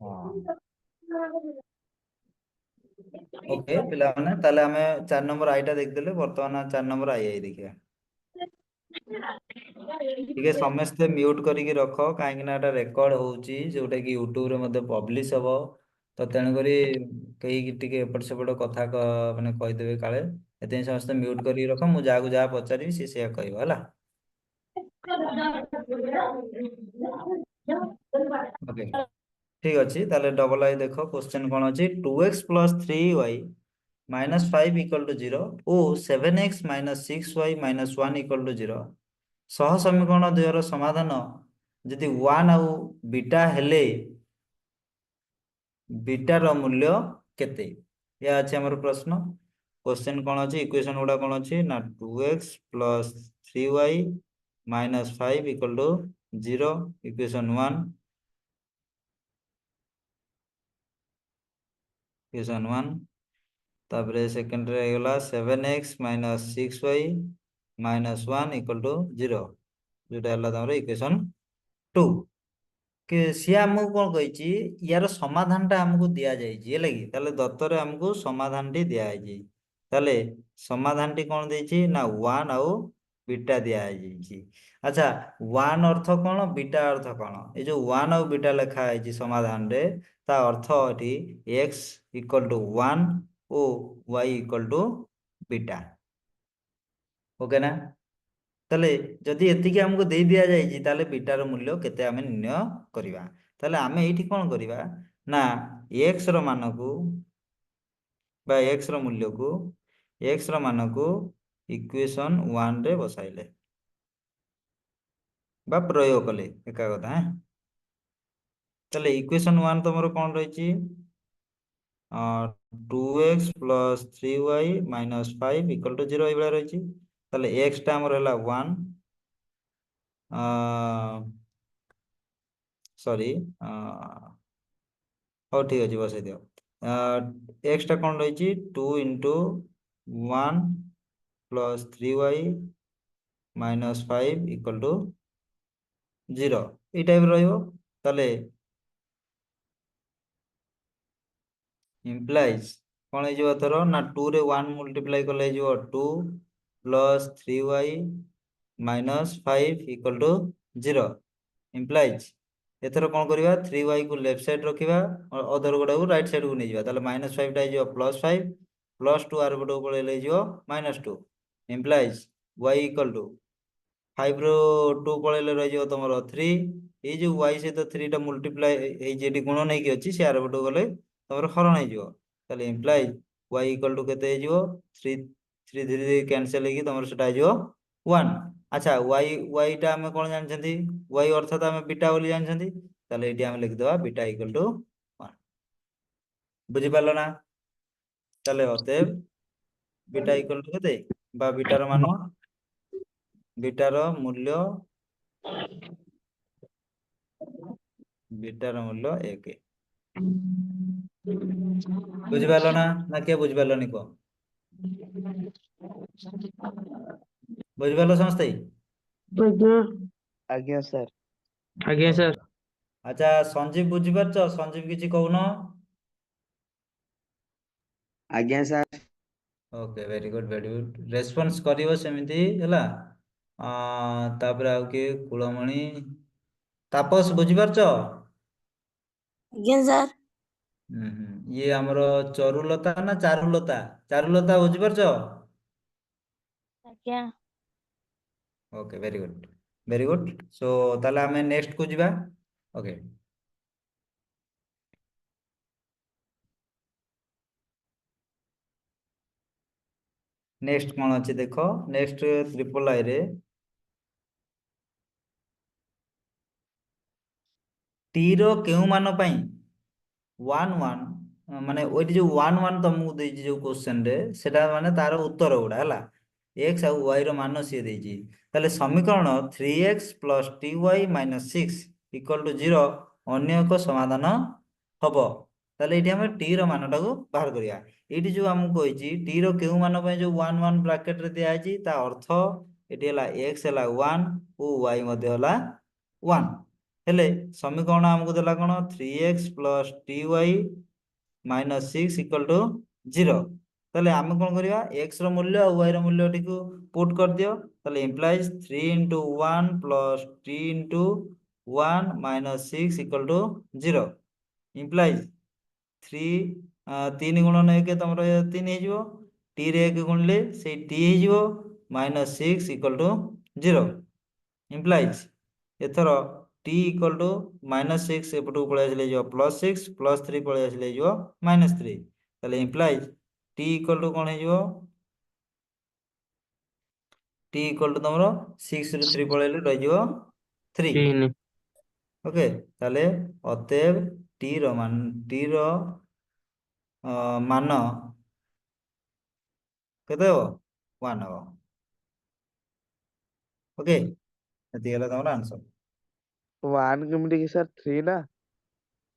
हाँ ओके पिलाने ताले हमें 4 नंबर आईटा देखदेले वर्तमान 4 नंबर आई देखिए। ठीक है समस्ते म्यूट करिकी रख कहीं रेकर्ड होउची जोटा कि यूट्यूब रे मध्य पब्लिश हबो तो तेणु करी कहीं टिके एपट सेपट कथा माने कहिदेबे काले एते समस्ते म्यूट करिकी रख मु जागु जा पचारि से कहबो हला। ओके ठीक अच्छी ताले डबल आई देखो क्वेश्चन कौन अच्छी 2x plus 3y minus 5 equal to 0 ओ 7x minus 6y minus 1 equal to 0 सह समीकरण द्वयर समाधान जदि 1 आउ बीटा हेले बीटार मूल्य केते या अछि हमर प्रश्न। क्वेश्चन कौन अच्छी इक्वेशन गुड़ा कौन अच्छी ना 2x plus 3y minus 5 equal to 0 equation 1 equation 1 तापरे सेकंड रे गला 7x minus 6y minus 1 equal to 0 जोटा हला तमरो इक्वेशन 2 के सिया हमको कौन कहिची यार समाधान टा हमको दिया जाइची है लगी ताले दत्तरे हमको समाधान टी दिया जाइची ताले समाधान टी कौन देइची ना 1 आउ बीटा दिया जाइची। अच्छा 1 अर्थ कौन बीटा अर्थ कौन ए जो 1 आउ बीटा लिखा है समाधान रे ता अर्थ एठी x इक्वल टू 1 ओ y equal to beta okay ना ताले जदि एतिके हमको दे दिया जाइए ताले बीटार मूल्य केते आमे निर्णय करिवा ताले आमे एठी कोन करिवा ना x रो मान को बा x रो मूल्य को x रो मान को इक्वेशन 1 रे बसाइले बा प्रयोग कले एका कथा है ताले इक्वेशन 1 तमरो कोन रहिची 2x plus 3y minus 5 equal to 0 एबला रहिची ताले x टा हमर हला 1 सॉरी हो ठीक अच्छे बसई दियो एक्स टा कौन रही 2 into 1 plus 3y minus 5 equal to 0 ये टाइप रहिबो ताले इम्प्लाइज कौन है जो थरो ना 2 रे 1 मल्टीप्लाई करले जो 2 plus 3y minus 5 equal to 0 इम्प्लाइज एथर कौन करवा 3y को लेफ्ट साइड रखा और अदर गुड़ा को राइट साइड को नहीं जावा माइनस 5 टा प्लस 5 प्लस 2 आर गुड़ा पड़े minus 2 implies y equal to 5 रो 2 पड़े रही तुम 3 ये जो y सहित 3 टा मल्टीप्लाई गुण नहीं कि अच्छी से आर गुड़ गले तुम हरण हो इम्प्लाइज y इक्वल टू के 3 3 धीरे कैनसल तुम से 1 अच्छा y टा हमें कौन जानते y अर्थात हमें बीटा बोली जानते ताले एटी हमें लिख दवा बीटा इक्वल टू 1 बुझी पारलो ना ताले अतएव बीटा इक्वल टू केते बा बीटार मान बीटार मूल्य बीटार मूल्य 1 बुझी पारलो ना क्या बुझी पारलोनी को बुझी पारलो समझते आज्ञा सर आज्ञा सर अच्छा संजीव बुझी पारछ संजीव किछि कहून आज्ञा sir okay very good response करिवो सेमिति हला तापर आउ के कुलमणि तापस बुझी पारछ आज्ञा सर ये हमरो चरुलता ना चारुलता बुझी पारछ आज्ञा ओके वेरी गुड सो ताले हमें नेक्स्ट को जिबा ओके नेक्स्ट कौन अच्छे देखो नेक्स्ट ट्रिपल आई रे टी रो केउ मान पई 1 1 माने ओइटी जो 1 1 तुमको देजी जो क्वेश्चन रे सेटा माने तार उत्तर गुडा हला x और y रो मान से देजी ताले समीकरण 3x + ty - 6 = 0 अन्य एक समाधान हबो ताले एठी हम t रो मानटा को बाहर करिया एठी जो हमको कहिची t रो केउ मान पई जो 1 1 ब्रैकेट रे दिया आइची ता अर्थ एठी हला x हला 1 ओ y मध्ये हला 1 हेले समीकरण आमको देला कौन 3x plus ty minus 6 equal to 0 ताले आमे कोन करिया x रो मूल्य और y रो मूल्य टिकु पुट कर दियो ताले implies 3 into 1 plus t into 1 minus 6 equal to 0 implies 3 गुणन 1 तमरो 3 हे जिवो t रे 1 गुणले से t हे जिवो माइनस 6 इक्वल टू 0 इंप्लाइज एथर t इक्वल टू माइनस 6 एपटू पळे आसले जो प्लस 6 प्लस 3 पळे आसले जो माइनस 3 ताले इंप्लाइज t इक्वल टू कोन हे जिवो t इक्वल टू तमरो 6 रु 3 पळेले रहि जिवो 3 3 ओके ताले अतएव t रो मान केते हो 1 हो ओके एति गेला तमरो आंसर 1 केमिति कि सर 3 ना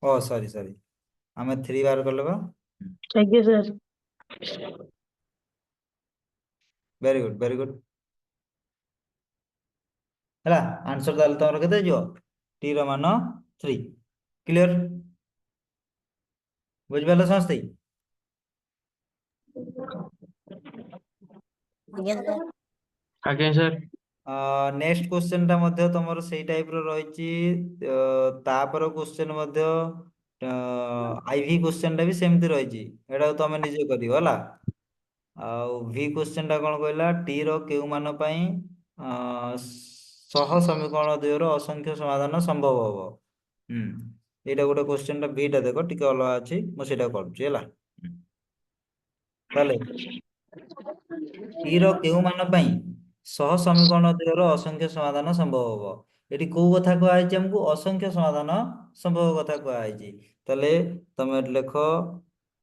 ओ सॉरी सॉरी हमें 3 बार कर लेबा आज्ञा सर वेरी गुड हैला आंसर दाल तमरो केते जिवो t रो मान 3 क्लियर बुझ पाले समझते आज्ञा सर आज्ञा सर नेक्स्ट क्वेश्चन टा मध्य तमरो सेही टाइप रो रहिची तापर क्वेश्चन मध्य आईवी क्वेश्चन टा भी सेमती रहिची एडा तमे निजे करियो होला वी क्वेश्चन टा कोन कहला टी रो केउ मान पई सह समीकरण द्वय रो असंख्य समाधान संभव होबो एटा गोटे क्वेश्चन टा बी टा देखो टिके अलग अछि मो सेटा करछि होला ताले टी रो केउ मान पई सह समीकरण द्वय रो असंख्य समाधान संभव होबो एटी को कथा को आइछि हमकु असंख्य समाधान संभव कथा को आइछि ताले तमे लेखो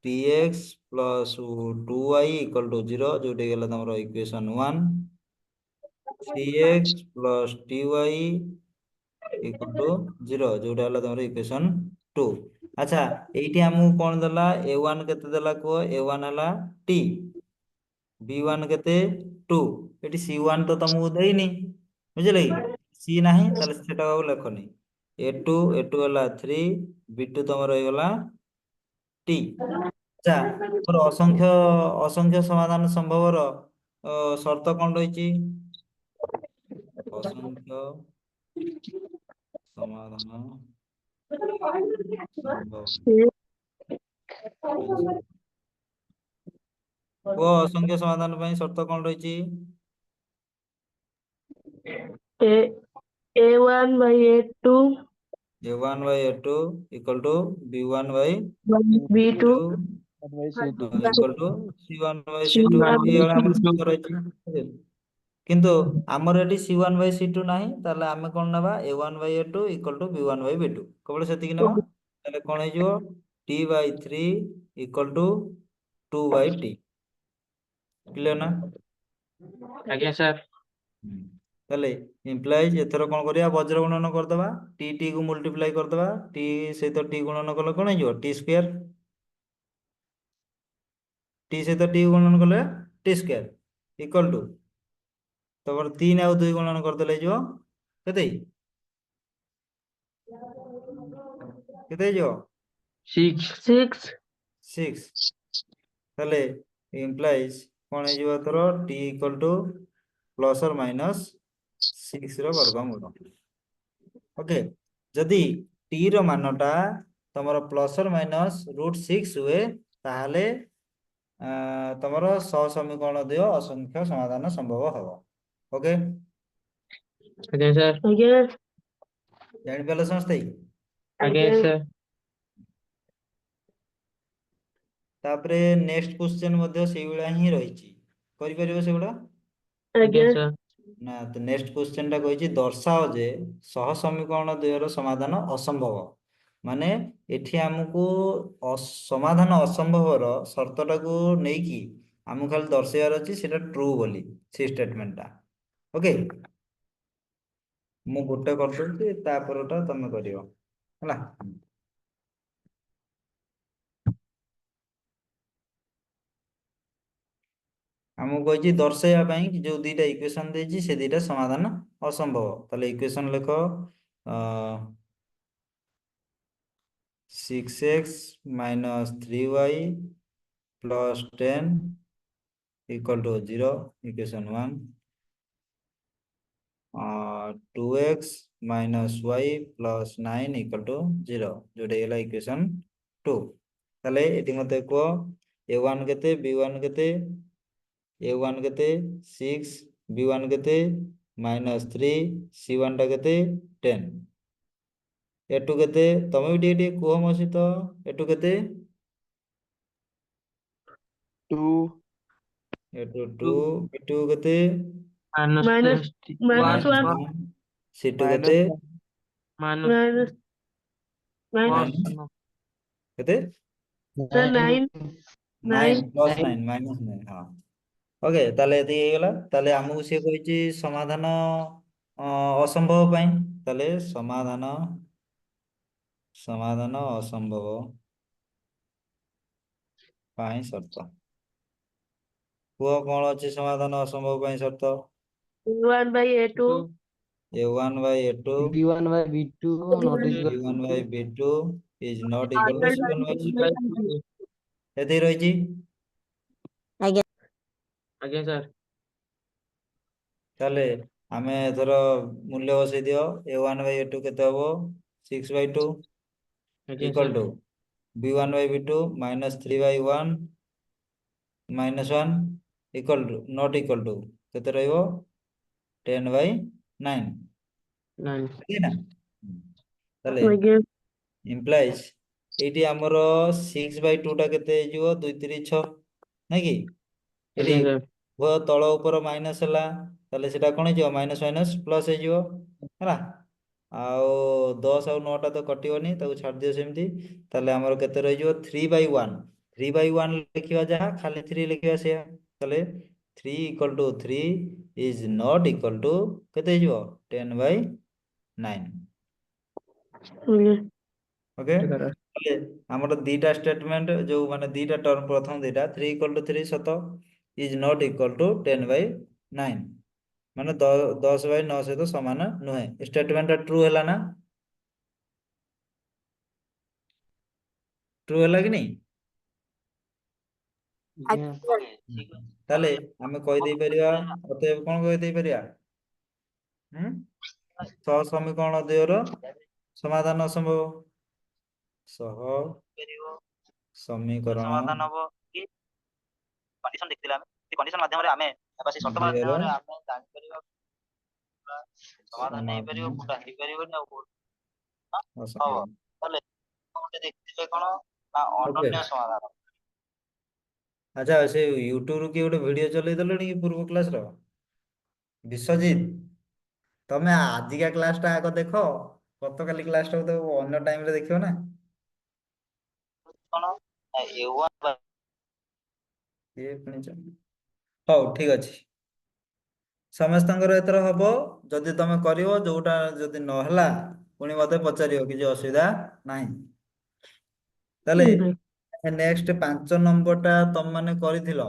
tx plus 2y equal to 0 जोटे गेला तमरो equation 1 3x plus ty equal to 0 जोटे गेला तमरो इक्वेशन 2 अच्छा एठी हमहु कोन देला a1 केते देला को a1 हला t b1 केते 2 एठी c1 तो तमहु देइनी बुझले c नाही ताले सेटा को लेखनी a2 हला 3 b2 तमरो हेगला t अच्छा मोर असंख्य समाधान संभवर शर्त कोन रहिची असंख्य समाधान संभव वो असंख्य समाधान पई शर्त कोन रहिची A1 by A2 a1 by a2 equal to b1 by B2 b2 C2 equal to c1 by c2 C1 ये by हमर C2 शर्त रहिची किंतु हमर एटी c1 by c2 नाही ताले आमे कोन नबा a1 by a2 equal to b1 by b2 केवल सेति कि नबा ताले कोन हे जो t by 3 equal to 2 by t clear ना आज्ञा सर ताले इंप्लाइज एथर कोन करिया वज्र गुणन कर दबा t t को मल्टीप्लाई कर दबा t सहित t गुणन कले कोन हे जो t स्क्वायर t सहित t गुणन कले t स्क्वायर इक्वल टू तबर 3 और 2 गुणन कर देले जो केते केते जो 6 6 ताले इंप्लाइज कोन हे जो तोर t इक्वल टू प्लस और माइनस 6 रो वर्गमूल ओके जदी t रो मानटा तमरो प्लस और माइनस √6 हुए ताहले तमरो सह समीकरण दियो असंख्य समाधान संभव हबो ओके आज्ञा सर आज्ञा जानि पेले समझते आज्ञा सर तापरे नेक्स्ट क्वेश्चन मध्ये सेही बेला ही रहिची करि परिबो सेगुडा आज्ञा आज्ञा सर ना तो नेक्स्ट क्वेश्चन टा कहिची दर्शाओ जे सह समीकरण द्वयर समाधान असंभव माने एठी हमकु समाधान असंभवर शर्तटा को नेकी हमकु खाली दर्शाइबार अछि सेटा ट्रू बोली से स्टेटमेंट टा ओके मु गोटे कर दोछि तापरटा तमे करियो हला हमकु कहिची दर्शाइबा पई कि जो दुईटा इक्वेशन देछि से दुईटा समाधान असंभव ताले equation लेखो 6x minus 3y plus 10 equal to 0, equation 1. 2x minus y plus 9 equal to 0, जोटा है इक्वेशन 2. তাহলে এটি মতে কো a1 কেতে b1 কেতে a1 কেতে 6 b1 কেতে -3 c1 টা কেতে 10 a2 কেতে তুমি भी ଟିକେ କୁହ ମୋ ସହିତ a2 କେତେ टू a2 2 b2 କେତେ minus Minus 1 1 c2 माइनस କେତେ minus minus minus minus କେତେ sir 9 9 9 plus 9 minus 9 ହଁ ଓକେ ତାହେଲେ ଏତିକି ହେଇଗଲା ତାହେଲେ ଆମକୁ ସିଏ କହିଛି ସମାଧାନ ଅସମ୍ଭବ ପାଇଁ ତାହେଲେ ସମାଧାନ ଅସମ୍ଭବ ପାଇଁ ସର୍ତ୍ତ କୁହ କଣ ଅଛି ସମାଧାନ ଅସମ୍ଭବ ପାଇଁ ସର୍ତ୍ତ a1 by a2 a1 by a2 b1 by b2 not equal b1 by b2 is not equal to c1 by c2 ଏତିକି ରହିଛି ଆଜ୍ଞା ସାର୍ ତାହେଲେ ଆମେ ଧର ମୂଲ୍ୟ ବସେଇ ଦିଅ a1 by a2 କେତେ ହବ 6/2 ଆଜ୍ଞା equal sir to b1 by b2 -3/1 -1 equal to not equal to କେତେ ରହିବ 10/9 9 ଠିକ ନା ତାହେଲେ ଆଜ୍ଞା implies ଏଇଠି ଆମର 6/2 ଟା କେତେ ହେଇଯିବ 2 3 6 ନାଇଁ କି ଏଠି ଆଜ୍ଞା ସାର୍ ଉଭୟ ତଳ ଉପର ମାଇନସ ହେଲା ତାହେଲେ ସେଟା କଣ ହେଇଯିବ ମାଇନସ ମାଇନସ ପ୍ଲସ ହେଇଯିବ ହେଲା ଆଉ 10 ଆଉ 9 ଟା ତ କଟିବନି ତାକୁ ଛାଡି ଦିଅ ସେମିତି ତାହେଲେ ଆମର କେତେ ରହିଯିବ 3/1 3/1 ଲେଖିବା ଯାହା ଖାଲି 3 ଲେଖିବା ସେଇଆ ତାହେଲେ 3 equal to 3 is not equal to କେତେ ହେଇଯିବ 10/9 ଆଜ୍ଞା ଓକେ ସାର୍ ତାହେଲେ ଆମର ଦିଟା ଷ୍ଟେଟମେଣ୍ଟ ଯୋଉ ମାନେ ଦିଟା ଟର୍ମ ପ୍ରଥମ ଦିଟା 3 equal to 3 ସତ is not equal to 10/9 ମାନେ 10/9 ସହିତ ସମାନ ନୁହେଁ ଷ୍ଟେଟମେଣ୍ଟ ଟା ଟ୍ରୁ ହେଲା ନା ଟ୍ରୁ ହେଲା କି ନାହିଁ ଆଜ୍ଞା ତାହେଲେ ଆମେ କହିଦେଇ ପାରିବା ଅତଏବ କଣ କହିଦେଇ ପାରିବା ସହ ସମୀକରଣ ଦ୍ୱୟର ସମାଧାନ ଅସମ୍ଭବ ସହ ସମୀକରଣ ଆଚ୍ଛା ସେ ୟୁଟ୍ୟୁବ ରୁ କିଏ ଗୋଟେ ଭିଡିଓ ଚଲେଇ ଦେଲେଣି କି ପୂର୍ବ କ୍ଲାସ ର ବିଶ୍ୱଜିତ ତମେ ଆଜିକା କ୍ଲାସ ଟା ଆଗ ଦେଖ ଗତକାଲି କ୍ଲାସ ଟାକୁ ତ ଅନ୍ୟ ଟାଇମ ରେ ଦେଖିବ ନା କିଏ ପୁଣି ହଉ ଠିକ ଅଛି ସମସ୍ତଙ୍କର ଏଥର ହବ ଯଦି ତମେ କରିବ ଯୋଉଟା ଯଦି ନହେଲା ପୁଣି ମତେ ପଚାରିବ କିଛି ଅସୁବିଧା ନାହିଁ ତାହେଲେ ନେକ୍ସଟ 5 ନମ୍ବର ଟା ତମ ମାନେ କରିଥିଲ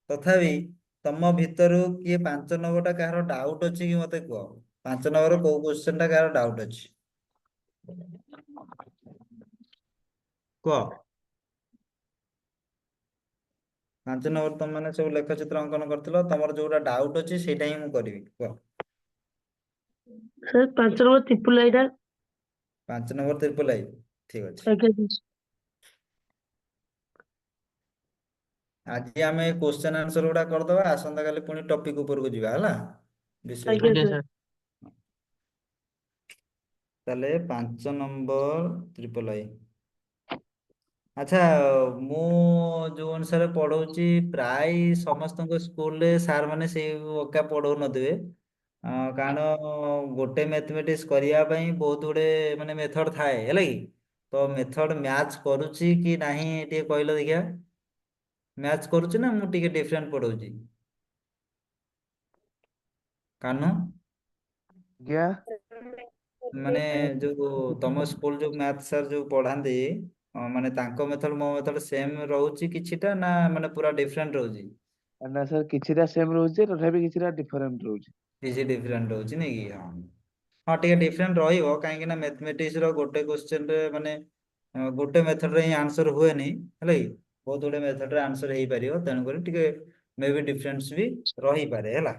ତଥାପି ତମ ଭିତରୁ କିଏ 5 ନମ୍ବର ଟା କାହାର ଡାଉଟ ଅଛି କି ମତେ କୁହ 5 ନମ୍ବର କୋଉ କ୍ୱେଶ୍ଚନ ଟା କାହାର ଡାଉଟ ଅଛି କୁହ 5 ନମ୍ବର ତମ ମାନେ ସବୁ ଲେଖଚିତ୍ର ଅଙ୍କନ କରିଥିଲ ତମର ଯୋଉଟା ଡାଉଟ ଅଛି ସେଇଟା ହିଁ ମୁଁ କରିବି କୁହ sir 5 number triple ଆଇଟା 5 number triple I ଠିକ ଅଛି ଆଜ୍ଞା ଆଜି ଆମେ କ୍ୱେଶ୍ଚନ ଆନ୍ସର ଗୁଡା କରିଦବା ଆସନ୍ତା କାଲି ପୁଣି ଟପିକ ଉପରକୁ ଯିବା ହେଲା ବିଷୟ ଆଜ୍ଞା ଆଜ୍ଞା ସାର୍ ସାର୍ ତାହେଲେ 5 ନମ୍ବର ତ୍ରିପଲ ଆଇ ଆଚ୍ଛା ମୁଁ ଯୋଉ ଅନୁସାରେ ପଢଉଛି ପ୍ରାୟ ସମସ୍ତଙ୍କ ସ୍କୁଲରେ ସାର୍ ମାନେ ସେଇ ଏକା ପଢଉନଥିବେ କାରଣ ଗୋଟେ ମ୍ୟାଥମେଟିକ୍ସ କରିବା ପାଇଁ ବହୁତ ଗୁଡେ ମାନେ ମେଥଡ ଥାଏ ହେଲା କି ତ ମେଥଡ ମ୍ୟାଚ୍ କରୁଛି କି ନାହିଁ ଟିକେ କହିଲ ଦେଖିଆ ମ୍ୟାଚ୍ କରୁଛି ନା ମୁଁ ଟିକେ ଡିଫରେଣ୍ଟ ପଢଉଛି କାହ୍ନୁ क्या ମାନେ ଯୋଉ ତମ ସ୍କୁଲ ଯୋଉ ମ୍ୟାଥ ସାର୍ ଯୋଉ ପଢାନ୍ତି ମାନେ ତାଙ୍କ ମେଥଡ ମୋ ମେଥଡ ସେମ ରହୁଛି କିଛିଟା ନା ମାନେ ପୁରା ଡିଫରେଣ୍ଟ ରହୁଛି ना सर किछिटा सेम रहुचे तथापि किछिटा डिफरेंट रहुचे କିଛି ଡିଫରେଣ୍ଟ ରହୁଛି ନାଇଁ କି ହଁ ହଁ ଟିକେ ଡିଫରେଣ୍ଟ ରହିବ କାହିଁକି ନା ମ୍ୟାଥମେଟିକ୍ସ ର ଗୋଟେ କ୍ୱେଶ୍ଚନ ରେ ମାନେ गोटे मेथड रे आंसर हुए नहीं है बहुत गुड़े मेथड रे आंसर हो पारियो तेणु करी टिके मे बी डिफरेंस भी रही पारे हैला।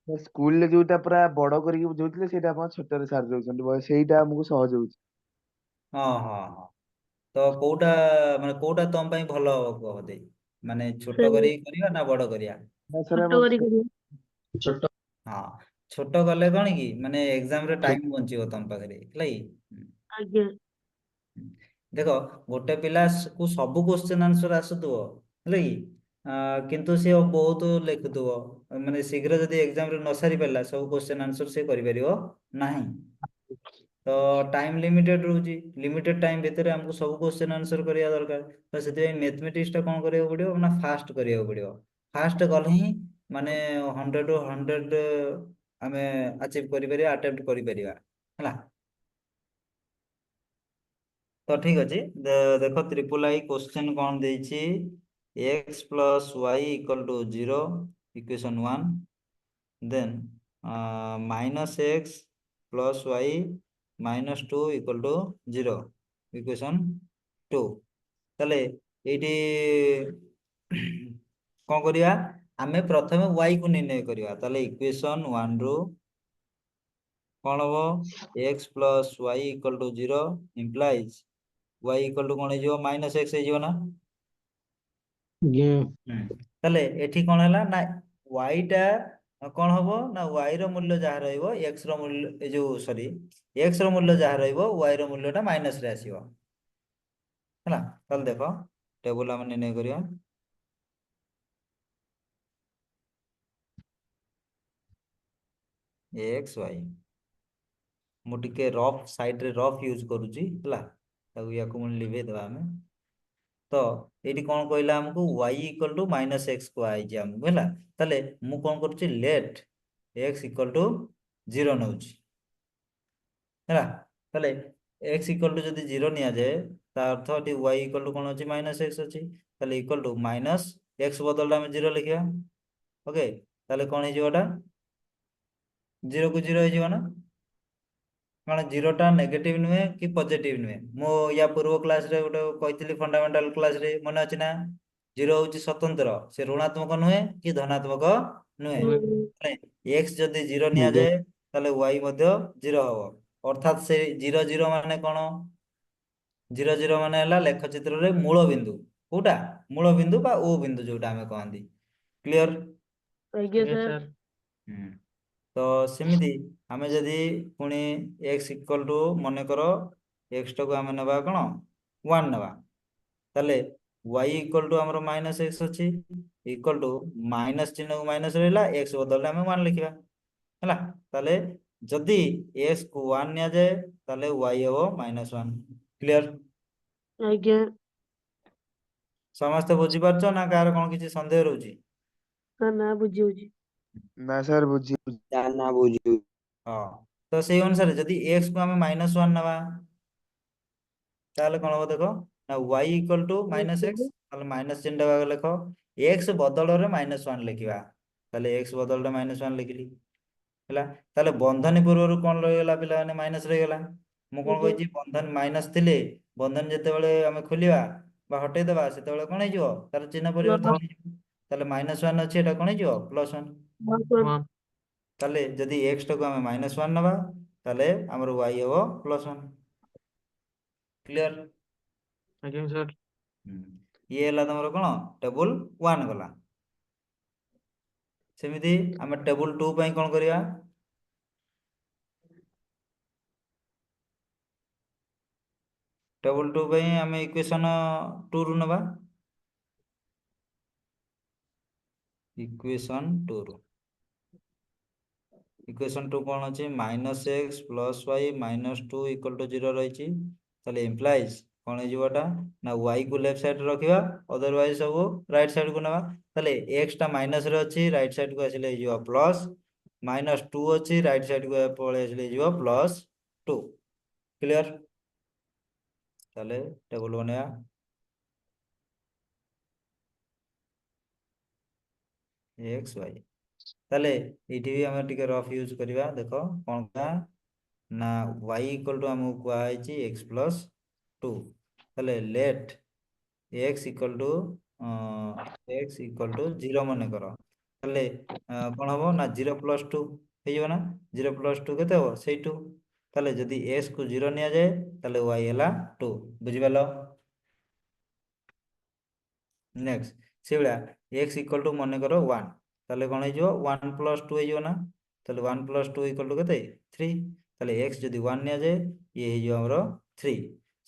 ସ୍କୁଲରେ ଯୋଉଟା ପୁରା ବଡ କରିକି ବୁଝଉଥିଲେ ସେଇଟା ଆପଣ ଛୋଟରେ ସାରି ଦଉଛନ୍ତି ସେଇଟା ଆମକୁ ସହଜ ହଉଛି। हाँ हाँ हाँ। तो कोउटा माने कोउटा तम ପାଇଁ ଭଲ ହବ କହ ଦେଇ ମାନେ ଛୋଟ କରି କରିବା ନା ବଡ କରିବା? ନା ସାର୍ ଛୋଟ ଆମର କରି କରିବ। ହଁ ଛୋଟ କଲେ କଣ କି ମାନେ ଏକ୍ସାମ ରେ ଟାଇମ ବଞ୍ଚିବ ତମ ପାଖରେ ହେଲା କି? ଆଜ୍ଞା ଦେଖ ଗୋଟେ ପିଲା କୁ ସବୁ क्वेश्चन आंसर ଆସୁଥିବ ହେଲା କି କିନ୍ତୁ ସେ ବହୁତ ଲେଖୁଥିବ ମାନେ ଶୀଘ୍ର ଯଦି ଏକ୍ସାମ ରେ ନ ସାରି ପାରିଲା ସବୁ क्वेश्चन आंसर ସେ କରିପାରିବ ନାହିଁ। तो टाइम लिमिटेड रोची लिमिटेड टाइम भितर हमको सब क्वेश्चन आंसर करिया दरकार तो से मैथमेटिक्स टा कौन करिया पड़ियो ना फास्ट करिया पड़ियो फास्ट गले ही माने 100 टू 100 आमे अचीव करि परिया अटेम्प्ट करि परिया हला। तो ठीक अछि देखो ट्रिपल आई क्वेश्चन कौन देछि x plus y equal to 0 equation 1 then minus x plus y minus 2 equal to 0 equation 2 তাহলে এইটি কোন করিয়া ଆମେ ପ୍ରଥମେ y କୁ ନିର୍ଣ୍ଣୟ କରିବା ତାহଲେ ଇକ୍वेସନ 1 ରୁ কোন হবো x plus y equal to 0 implies y equal to কোন ହେଇଯିବ -x ହେଇଯିବ ନା তাহলে এটি কোন ହେଲା না y টা কোন হবো না y ର ମୂଲ୍ୟ ଯାହା ରହିବ x ର ମୂଲ୍ୟ ଏ ଯୋଉ ସରି x ର ମୂଲ୍ୟ ଯାହା ରହିବ y ର ମୂଲ୍ୟଟା ମାଇନସ ରେ ଆସିବ ହେଲା। ତାହେଲେ ଦେଖ ଟେବୁଲ ଆମେ ନିର୍ଣ୍ଣୟ କରିବା x y ମୁଁ ଟିକେ ରଫ୍ ସାଇड ରେ ରଫ୍ यूज करूची ହେଲା ତାକୁ ୟାକୁ ମୁଁ ଲିଭେଇ ଦେବା ଆମେ तो एटी कौन कहला हमको y इक्वल टू -x को आइ जे हमको हैला तले मु कौन करछि लेट x इक्वल टू 0 नउछि हैला तले x इक्वल टू जदी 0 निया जाए ता अर्थ एटी y इक्वल टू कोन अछि -x अछि तले इक्वल टू -x बदल हम 0 लिखिया ओके तले कोन हे जोटा 0 को 0 हे जीवना माने 0 टा नेगेटिव नुहे कि पॉजिटिव नुहे मो या पूर्व क्लास रे गोटे कहितली फंडामेंटल क्लास रे मने अछि ना 0 होची स्वतंत्र से ऋणात्मक नुहे कि धनात्मक नुहे x जदी 0 निया जाए ताले y मध्ये 0 हबो अर्थात से 0 0 माने कोन 0 0 माने हला लेख चित्र रे मूल बिंदु कोटा मूल बिंदु बा ओ बिंदु जोटा हमें कहंदी क्लियर ଆଜ୍ଞା ଆଜ୍ଞା ସାର୍ ସାର୍ तो सेमिति आमे जदी पुणी x इक्वल टू मने करो x टको आमे नबा कोन 1 नबा तले y इक्वल टू हमरो -x अछि इक्वल टू माइनस चिन्ह को माइनस रहला x बदल आमे 1 लिखिबा हैला तले जदी x को 1 निया जाए तले y हो -1 क्लियर ଆଜ୍ଞା समस्त बुझी परछो ना कार कोन किछि संदेह रहउची ନା ବୁଝି ହଉଛି ନା ସାର୍ ବୁଝି ना बुझू हां तो सेही अनुसार जदी x को आमे -1 नबा ताले कोन हो देखो ना y इक्वल टू -x ताले माइनस चिन्ह भाग लिखो x बदल रे -1 लिखिबा ताले x बदल रे -1 लिखिली हैला ताले बंधन पूर्व रु कोन रहि गेला पिला माने माइनस रहि गेला मु कोन कहि छी बंधन माइनस थिले बंधन जते बेले हमें खोलिबा बा हटै देबा सेते बेले कोन हे जिवो तार चिन्ह परिवर्तन हे जिवो ताले -1 अछि एटा कोन हे जिवो +1 वन ताले जदी x टको हमें -1 नबा ताले हमर y हो +1 क्लियर ଆଜ୍ଞା ସାର୍ ये हला तमरो कोन टेबल 1 गला सेमिति हम टेबल 2 पई कोन करिया टेबल 2 पई हम इक्वेशन 2 रु नबा इक्वेशन 2 रु इक्वेशन 2 कोन अछि -x + y - 2 = 0 रहिछि ताले इंप्लाइज कोन हे जिवटा ना y को लेफ्ट साइड रखिबा अदरवाइज सब राइट साइड को नबा ताले x टा माइनस रे अछि राइट साइड को आसिले जिवो प्लस -2 अछि राइट साइड को पळे आसिले जिवो +2 क्लियर ताले टेबल बनेया x y ताले एठी भी हम टिके रफ यूज करिवा देखो कोन का ना y इक्वल टू हम को आइछि x + 2 তাহলে let x equal to x equal to 0 মনে কর তাহলে কোন হবো না 0 প্লস 2 হয়ে যাবে না 0 প্লস 2 কেতে হবো সেই 2 তাহলে যদি x কু 0 নিয়া যায় তাহলে y ହେଲା 2 বুঝিপারল নেক্সট সেগুলা x ইকুয়াল টু মনে করো 1 তাহলে কোন হয়ে যাব 1 প্লস 2 হয়ে যাব না তাহলে 1 প্লস 2 ইকুয়াল টু কেতে 3 তাহলে x যদি 1 নিয়া যায় ইয়ে হয়ে যাব ଆମର 3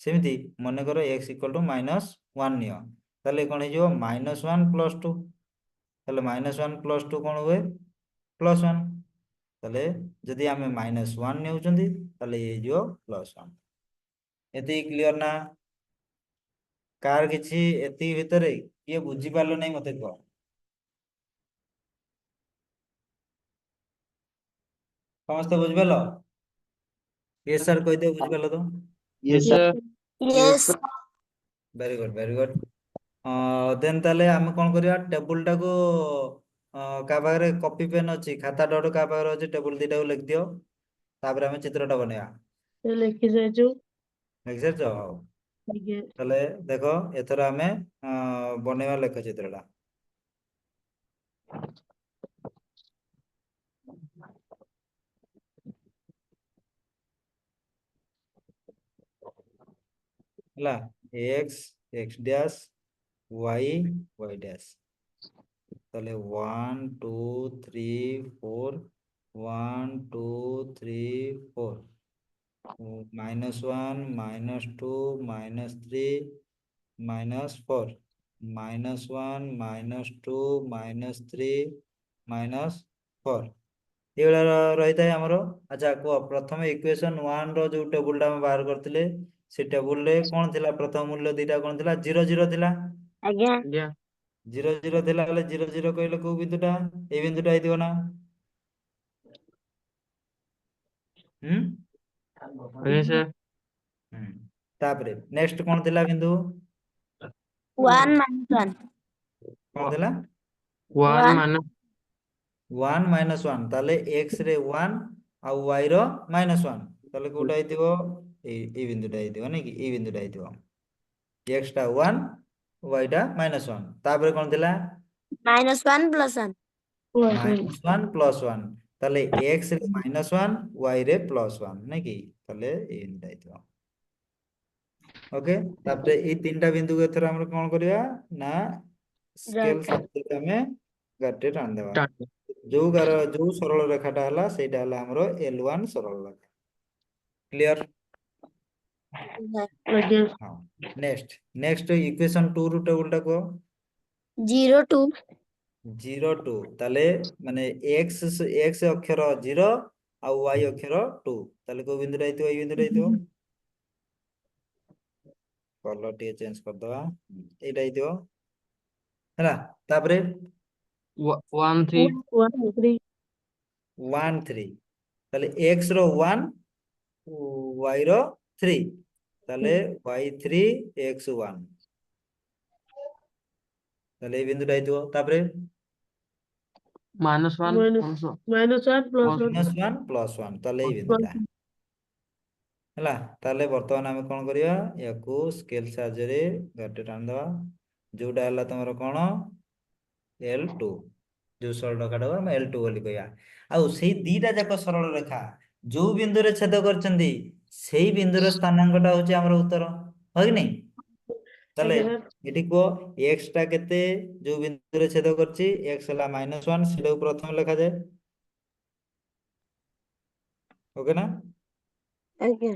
সেমিতি মনে করো x ইকুয়াল টু -1 নিও তাহলে কোন হয়ে যাব -1 প্লস 2 তাহলে -1 প্লস 2 কোন হবে +1 তাহলে যদি আমি -1 নেউଛନ୍ତି তাহলে ଇଏ ହେଇଯିବ +1 ଏତିକି କ୍ଲିୟର ନା କାର କିଛି ଏତିକି ଭିତରେ କିଏ ବୁଝି ପାରିଲ ନାହିଁ ମତେ କହ ସମସ୍ତେ ବୁଝିପାରିଲ yes sir କହିଦିଅ ବୁଝିପାରିଲ ତ Yes, Yes, sir. sir. Yes, sir. Very good then ତାହେଲେ ଆମେ କଣ କରିବା ଟେବୁଲ ଟାକୁ କାହା ପାଖରେ କପି ପେନ୍ ଅଛି ଖାତା ଡଟ କାହା ପାଖରେ ଅଛି ଟେବୁଲ ଦିଟାକୁ ଲେଖିଦିଅ ତାପରେ ଆମେ ଚିତ୍ରଟା ବନେଇବା ଲେଖି ସାରିଛୁ ଲେଖିସାରିଛ ହଉ ଆଜ୍ଞା ତାହେଲେ ଦେଖ ଏଥର ଆମେ ବନେଇବା ଲେଖ ଚିତ୍ରଟା ହେଲା x ଡ୍ୟାଶ y ଡ୍ୟାଶ তাহলে 1 2 3 4 1 2 3 4 -1 -2 -3 -4 -1 -2 -3 -4 ଏଇଭଳିଆ ରହିଥାଏ ଆମର ଆଚ୍ଛା କୁହ ପ୍ରଥମେ ଇକ୍ୱେସନ 1 ର ଯୋଉ ଟେବୁଲଟା ଆମେ ବାହାର କରିଥିଲେ ସେ ଟେବୁଲରେ କଣ ଥିଲା ପ୍ରଥମ ମୂଲ୍ୟ ଦିଟା କଣ ଥିଲା 0 0 ଥିଲା ଆଜ୍ଞା ଆଜ୍ଞା 0 0 ଥିଲା ହେଲେ 0 0 କହିଲେ କୋଉ ବିନ୍ଦୁଟା ଏଇ ବିନ୍ଦୁଟା ହେଇଥିବ ନା ଆଜ୍ଞା ସାର୍ ତାପରେ ନେକ୍ସଟ କଣ ଥିଲା ବିନ୍ଦୁ 1 -1 କଣ ଥିଲା 1 minus 1 -1 ତାହେଲେ x ରେ 1 ଆଉ y ର -1 ତାହେଲେ କୋଉଟା ହେଇଥିବ ଏଇ ବିନ୍ଦୁଟା ହେଇଥିବ ନାଇଁ କି ଏଇ ବିନ୍ଦୁଟା ହେଇଥିବ x ଟା 1 y ଟା -1 ତାପରେ କଣ ଥିଲା -1 +1 -1 +1 ତାହେଲେ x ରେ -1 y ରେ +1 ନାଇଁ କି ତାହେଲେ ଏଇ ବିନ୍ଦୁଟା ହେଇଥିବ ଓକେ ତାପରେ ଏଇ ତିନିଟା ବିନ୍ଦୁକୁ ଏଥର ଆମର କଣ କରିବା ନା ସ୍କେଲ ସାହାଯ୍ୟରେ ଆମେ ଗାରଟେ ଟାଣିଦେବା start. ଯୋଉ ସରଳ ରେଖାଟା ହେଲା ସେଇଟା ହେଲା ଆମର L1 ସରଳ ରେଖା କ୍ଲିୟର ଆଜ୍ଞା ହଁ ନେକ୍ସଟ ଇକ୍ୱେସନ 2 ରୁ ଟେବୁଲଟା କୁହ 0 2 0 2 ତାହେଲେ ମାନେ x ଅକ୍ଷର 0 ଆଉ y ଅକ୍ଷର 2 ତାହେଲେ କୋଉ ବିନ୍ଦୁଟା ହେଇଥିବ ଏଇ ବିନ୍ଦୁଟା ହେଇଥିବ କଲର ଟିକେ ଚେଞ୍ଜ କରିଦବା ଏଇଟା ହେଇଥିବ ହେଲା ତାପରେ 1 3 1 3 1 3 ତାହେଲେ x ର 1 y ର 3 ତାହେଲେ y3 x1 ତାହେଲେ ଏଇ ବିନ୍ଦୁଟା ହେଇଥିବ ତାପରେ -1 -1 +1 -1 +1 ତାହେଲେ ଏଇ ବିନ୍ଦୁଟା ହେଲା ତାହେଲେ ବର୍ତ୍ତମାନ ଆମେ କଣ କରିବା ୟାକୁ ସ୍କେଲ ସାହାଯ୍ୟରେ ଗାରଟେ ଟାଣିଦେବା ଯୋଉଟା ହେଲା ତମର କଣ L2 ଯୋଉ ସରଳ ରେଖାଟାକୁ ଆମେ L2 ବୋଲି କହିବା ଆଉ ସେଇ ଦିଟା ଯାକ ସରଳ ରେଖା ଯୋଉ ବିନ୍ଦୁରେ ଛେଦ କରିଛନ୍ତି ସେଇ ବିନ୍ଦୁର ସ୍ଥାନାଙ୍କଟା ହଉଛି ଆମର ଉତ୍ତର ହଁ କି ନାଇଁ ତାହେଲେ ଆଜ୍ଞା ଏଠି କୁହ x ଟା କେତେ ଯୋଉ ବିନ୍ଦୁରେ ଛେଦ କରିଛି x ହେଲା -1 ସେଟାକୁ ପ୍ରଥମେ ଲେଖାଯାଏ ଓକେ ନା ଆଜ୍ଞା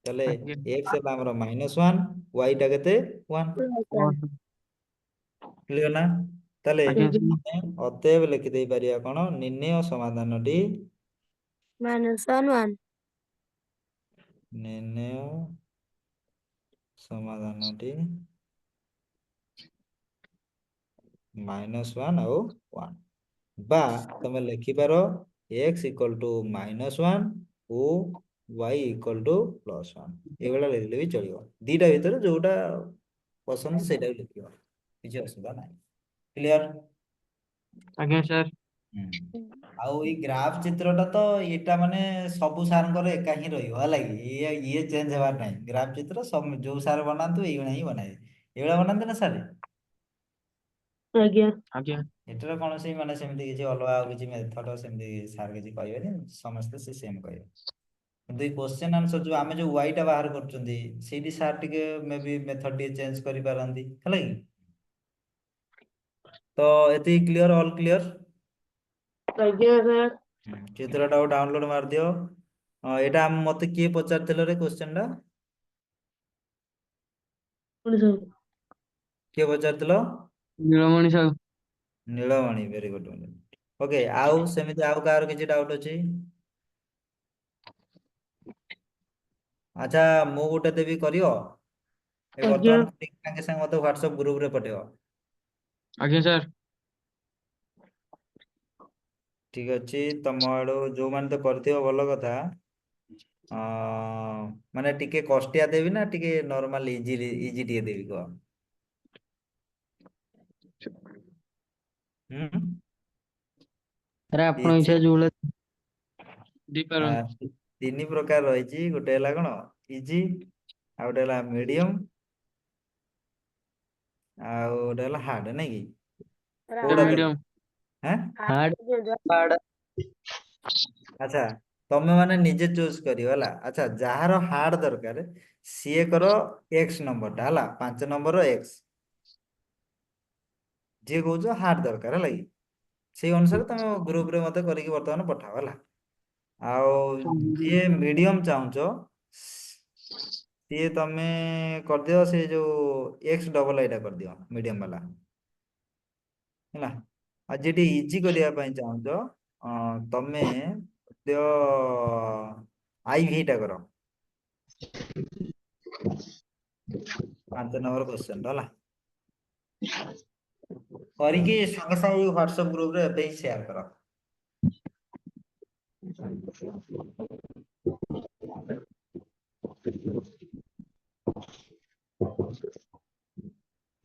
ତାହେଲେ ଆଜ୍ଞା x ହେଲା ଆମର -1 y ଟା କେତେ 1 କ୍ଲିୟର ନା ତାହେଲେ ଆଜ୍ଞା ଆମେ ଅତଏବ ଲେଖିଦେଇ ପାରିବା କଣ ନିର୍ଣ୍ଣୟ ସମାଧାନଟି -1 ନିର୍ଣ୍ଣୟ ସମାଧାନଟି -1 ଆଉ 1 ବା ତମେ ଲେଖିପାର x equal to -1 O y equal to +1 ଏଇଭଳିଆ ଲେଖିଲେ ବି ଚଳିବ ଦିଟା ଭିତରେ ଯୋଉଟା ପସନ୍ଦ ସେଇଟା ଲେଖିବ କିଛି ଅସୁବିଧା ନାହିଁ କ୍ଲିୟର ଆଜ୍ଞା ସାର୍ ଆଉ ଏଇ ଗ୍ରାଫ ଚିତ୍ରଟା ତ ଏଇଟା ମାନେ ସବୁ ସାରଙ୍କର ଏକା ହିଁ ରହିବ ହେଲା କି ଇଏ ଚେଞ୍ଜ ହେବାର ନାହିଁ। ଗ୍ରାଫ ଚିତ୍ର ସବୁ ଯୋଉ ସାର ବନାନ୍ତୁ ଏଇଭଳିଆ ହିଁ ବନାଇବେ। ଏଇଭଳିଆ ବନାନ୍ତି ନା ସାର୍? ଆଜ୍ଞା ଆଜ୍ଞା ଏଟାର କୌଣସି ମାନେ ସେମିତି କିଛି ଅଲଗା ଆଉ କିଛି ମେଥଡ ସେମିତି ସାର୍ କିଛି କହିବେନି, ସମସ୍ତେ ସେ ସେମ୍ କହିବେ। କିନ୍ତୁ ଏଇ କ୍ୱେଶ୍ଚନ ଆନ୍ସର ଯୋଉ ଆମେ ଯୋଉ ୱାଇ ଟା ବାହାର କରୁଛନ୍ତି ସେଇଠି ସାର୍ ଟିକେ ମେ ବି ମେଥଡ ଟିକେ ଚେଞ୍ଜ କରିପାରନ୍ତି ହେଲା କି। ତ ଏତିକି କ୍ଲିୟର, ଅଲ୍ କ୍ଲିୟର? ଆଜ୍ଞା ସାର୍। ଚିତ୍ରଟାକୁ ଡାଉନଲୋଡ୍ ମାରିଦିଅ। ଏଇଟା ମତେ କିଏ ପଚାରିଥିଲେ ରେ କ୍ୱେଶ୍ଚନ ଟା? ପୁଣି ସାର୍ କିଏ ପଚାରିଥିଲ? Nilamani Sahu. Nilamani, very good. Okay, ଆଉ ସେମିତି ଆଉ କାହାର କିଛି ଡାଉଟ୍ ଅଛି? ଆଚ୍ଛା, ମୁଁ ଗୋଟେ ଦେବି କରିବ? ଏ ଆଜ୍ଞା ବର୍ତ୍ତମାନ ସାଙ୍ଗେ ସାଙ୍ଗେ ମତେ ହ୍ୱାଟ୍ସଆପ ଗ୍ରୁପରେ ପଠେଇବ। ଆଜ୍ଞା ସାର୍। ଠିକ ଅଛି, ତମ ଆଡୁ ଯୋଉମାନେ ତ କରିଥିବ ଭଲ କଥା। ମାନେ ଟିକେ କଷ୍ଟିଆ ଦେବି ନା ଟିକେ ନର୍ମାଲ ଇଜି ଇଜି ଟିକେ ଦେବି କୁହ? ହୁଁ? ସାର୍ ଆପଣଙ୍କ ଇଜି ଇଚ୍ଛା ଯୋଉ ଭଳିଆ ଦେଇପାରନ୍ତି। ତିନି ପ୍ରକାର ରହିଛି। ଗୋଟେ ହେଲା କଣ ଇଜି, ଆଉ ଗୋଟେ ହେଲା ମିଡିୟମ, ଆଉ ଗୋଟେ ହେଲା ହାର୍ଡ, ନାଇଁ କି? କୋଉଟା ଦେବ? ମିଡିୟମ। ଆଁ? ହାର୍ଡ। ଆଚ୍ଛା, ତମେ ମାନେ ନିଜେ ଚୁଜ କରିବ ହେଲା। ଆଚ୍ଛା, ଯାହାର ହାର୍ଡ ଦରକାର ସିଏ କର ଏକ୍ସ ନମ୍ବରଟା ହେଲା, 5 ନମ୍ବର ଏକ୍ସ। ଯିଏ କହୁଛ ହାର୍ଡ ଦରକାର ହେଲା କି, ସେଇ ଅନୁସାରେ ତମେ ଗ୍ରୁପରେ ମତେ କରିକି ବର୍ତ୍ତମାନ ପଠାଅ ହେଲା। ଆଉ ଯିଏ ମିଡିୟମ ଚାହୁଁଛ ସିଏ ତମେ କରିଦିଅ ସେ ଯୋଉ ଏକ୍ସ ଡବଲ ଏଇଟା କରିଦିଅ ମିଡିୟମ ବାଲା ହେଲା। ଆଉ ଯେଠି ଇଜି କରିବା ପାଇଁ ଚାହୁଁଛ ତମେ ଦିଅ ଆଇ ଭି ଟା କର, 5 ନମ୍ବର କ୍ୱେଶ୍ଚନ ଟା ହେଲା। କରିକି ସାଙ୍ଗେ ସାଙ୍ଗେ ହ୍ୱାଟ୍ସଆପ ଗ୍ରୁପରେ ଏବେ ହିଁ ସେୟାର କର।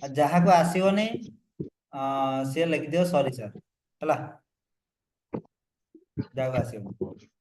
ଆଉ ଯାହାକୁ ଆସିବନି ସିଏ ଲେଖିଦିଅ ସରି ସାର୍ ହେଲା, ଯାହାକୁ ଆସିବନି।